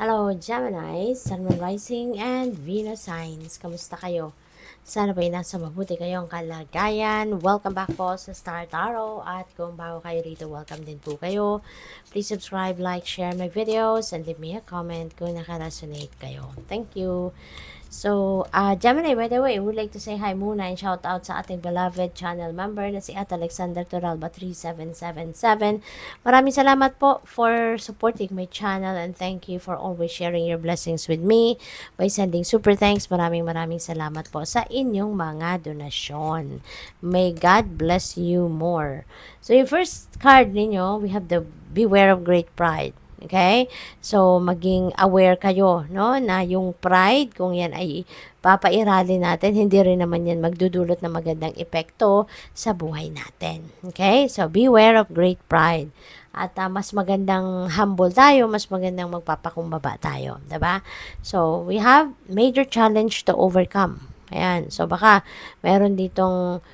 Hello, Gemini, Sun, Moon Rising, and Venus Signs. Kamusta kayo? Sana ba'y nasa mabuti kayong kalagayan. Welcome back po sa Star Tarot. At kung bago kayo rito, welcome din po kayo. Please subscribe, like, share my videos, and leave me a comment kung nakaresonate kayo. Thank you. So, Gemini, by the way, would like to say hi muna and shout out sa ating beloved channel member na si At Alexander Toralba 3777. Maraming salamat po for supporting my channel and thank you for always sharing your blessings with me by sending super thanks. Maraming salamat po sa inyong mga donasyon. May God bless you more. So, yung first card ninyo, we have the Beware of Great Pride. Okay? So, maging aware kayo, no, na yung pride, kung yan ay papairali natin, hindi rin naman yan magdudulot ng magandang epekto sa buhay natin. Okay? So, beware of great pride. At mas magandang humble tayo, mas magandang magpapakumbaba tayo. Diba? So, we have major challenge to overcome. Ayan. So, baka meron ditong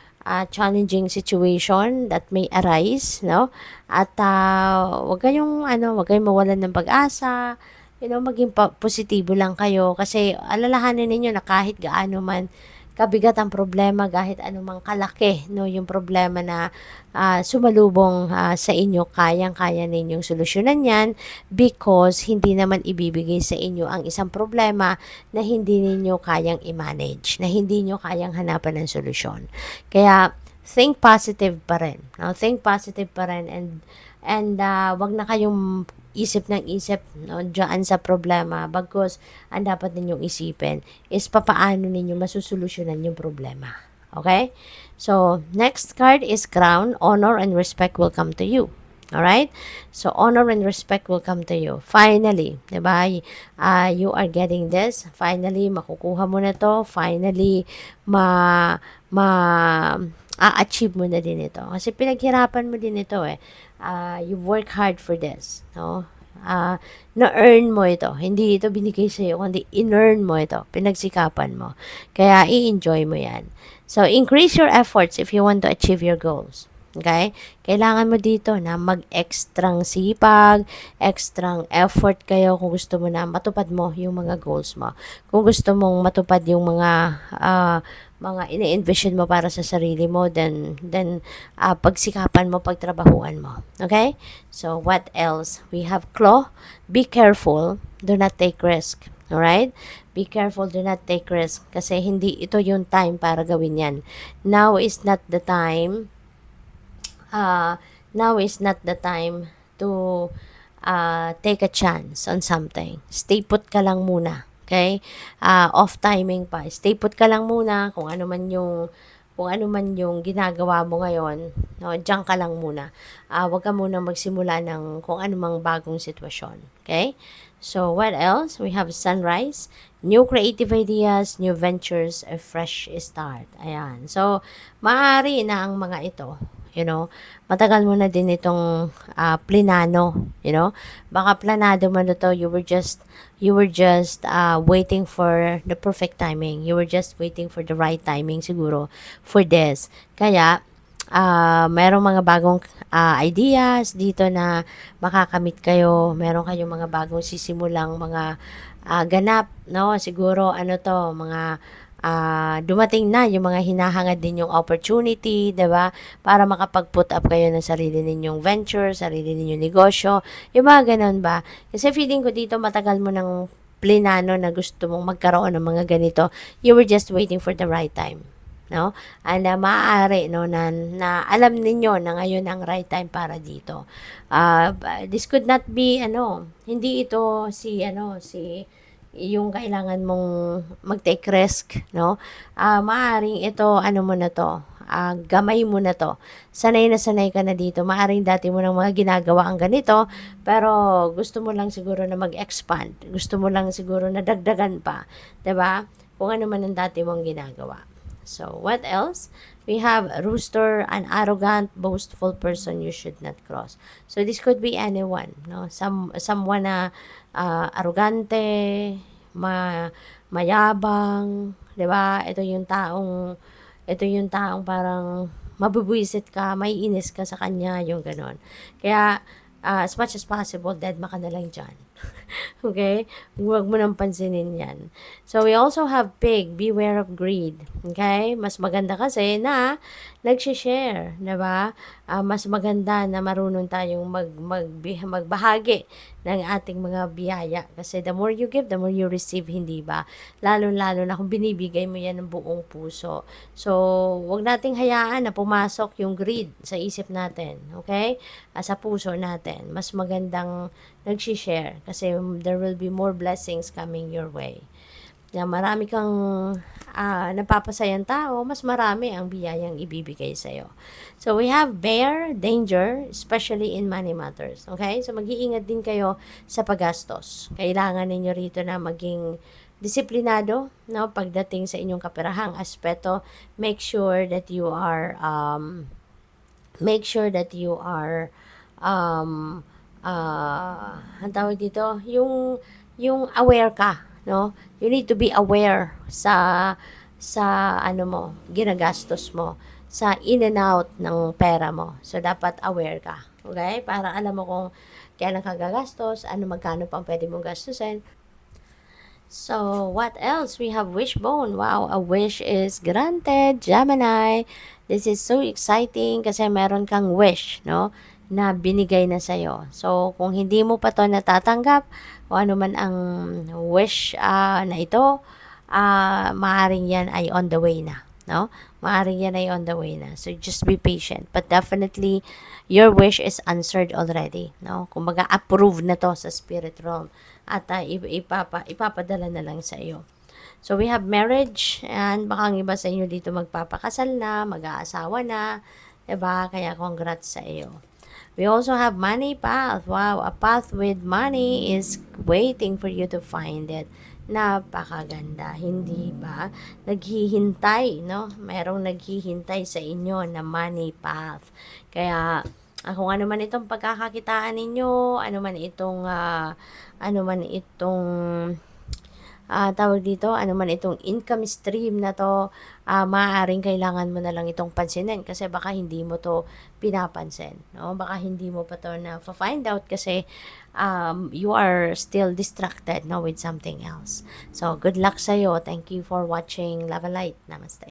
challenging situation that may arise, no? At wag kayong wag kayong mawalan ng pag-asa. Maging positibo lang kayo kasi alalahanin ninyo na kahit gaano man kabigat ang problema, kahit anumang kalaki, no, yung problema na sumalubong sa inyo, kayang-kaya ninyong solusyonan yan because hindi naman ibibigay sa inyo ang isang problema na hindi ninyo kayang i-manage, na hindi nyo kayang hanapan ng solusyon. Kaya, think positive pa rin. No? Think positive pa rin and wag na kayong isip ng isip, no, dyan sa problema. Bagkus, ang dapat ninyong isipin is papaano ninyo masusolusyonan yung problema. Okay? So, next card is Crown. Honor and respect will come to you. Alright? So, honor and respect will come to you. Finally, diba? You are getting this. Finally, makukuha mo na to. Finally, a-achieve mo na din ito. Kasi pinaghirapan mo din ito eh. You work hard for this, no? Na-earn mo ito. Hindi ito binigay sa'yo, kundi in-earn mo ito. Pinagsikapan mo. Kaya, i-enjoy mo yan. So, increase your efforts if you want to achieve your goals. Okay? Kailangan mo dito na mag-extrang sipag, extrang effort kayo kung gusto mo na matupad mo yung mga goals mo. Kung gusto mong matupad yung mga ini-envision mo para sa sarili mo, then pagsikapan mo, pagtrabahuan mo. Okay? So, what else? We have Claw. Be careful. Do not take risk. Alright? Be careful, do not take risk. Kasi hindi ito yung time para gawin yan. Now is not the time to take a chance on something. Stay put ka lang muna. Okay? Off timing pa. Stay put ka lang muna kung ano man yung ginagawa mo ngayon, no, diyan ka lang muna. Huwag ka muna magsimula ng kung anumang bagong sitwasyon. Okay? So, what else? We have sunrise, new creative ideas, new ventures, a fresh start. Ayan. So, maaari na ang mga ito. Matagal mo na din itong plinano, baka planado mo na to, you were just waiting for the perfect timing, you were just waiting for the right timing siguro for this. Kaya merong mga bagong ideas dito na makakamit kayo, meron kayong mga bagong sisimulang mga ganap, no? Siguro mga dumating na yung mga hinahangad din yung opportunity, 'di ba? Para makapag-put up kayo ng sarili ninyong venture, sarili ninyong negosyo. Yung mga ganun ba? Kasi feeling ko dito matagal mo ng plinano na gusto mong magkaroon ng mga ganito. You were just waiting for the right time. No? And maaari no na alam ninyo na ngayon ang right time para dito. This could not be hindi ito si yung kailangan mong mag-take risk, no? Maaring ito, mo na to, gamay mo na to. Sanay na sanay ka na dito. Maaring dati mo nang mga ginagawa ang ganito, pero gusto mo lang siguro na mag-expand. Gusto mo lang siguro na dagdagan pa. 'Di ba? Kung ano man ang dati mong ginagawa. So, what else? We have rooster, an arrogant, boastful person you should not cross. So, this could be anyone, no? Someone na arrogante, mayabang, 'di ba? Ito yung taong parang mabubwisit ka, maiinis ka sa kanya, yung ganon. Kaya as much as possible, dead ka na lang diyan. Okay? Huwag mo nang pansinin yan. So, we also have pig. Beware of greed. Okay? Mas maganda kasi na nagsishare. Diba? Mas maganda na marunong tayong magbahagi ng ating mga biyaya. Kasi the more you give, the more you receive, hindi ba? Lalo-lalo na kung binibigay mo yan ng buong puso. So, wag nating hayaan na pumasok yung greed sa isip natin. Okay? Sa puso natin. Mas magandang nagsishare kasi there will be more blessings coming your way. Na marami kang napapasayang tao, mas marami ang biyayang ibibigay sa'yo. So, we have bear, danger, especially in money matters. Okay? So, mag-iingat din kayo sa paggastos. Kailangan ninyo rito na maging disiplinado, no, pagdating sa inyong kapirahang aspeto. Make sure that you are ang tawag dito, yung aware ka, no? You need to be aware sa ano mo, ginagastos mo, sa in and out ng pera mo. So, dapat aware ka. Okay? Para alam mo kung kailan ka gagastos, magkano pang pwede mong gastusin. So, what else? We have wishbone. Wow, a wish is granted, Gemini. This is so exciting kasi meron kang wish, no? Na binigay na sa'yo. So, kung hindi mo pa to natatanggap, o ano man ang wish na ito, maaring yan ay on the way na, no? Maaring yan ay on the way na. So, just be patient. But definitely, your wish is answered already, no? Kumbaga, approved na to sa spirit realm. At ipapadala na lang sa iyo. So, we have marriage, and baka ang iba sa inyo dito magpapakasal na, mag-aasawa na, diba? Kaya congrats sa iyo. We also have money path. Wow, a path with money is waiting for you to find it. Napakaganda, hindi ba? Naghihintay, no? Merong naghihintay sa inyo na money path. Kaya, kung ano man itong pagkakakitaan ninyo, tawag dito, ano man itong income stream na to, maaaring kailangan mo na lang itong pansinin kasi baka hindi mo to pinapansin, no? Baka hindi mo pa to na find out kasi you are still distracted, no, with something else. So, good luck sa'yo. Thank you for watching Love and Light. Namaste.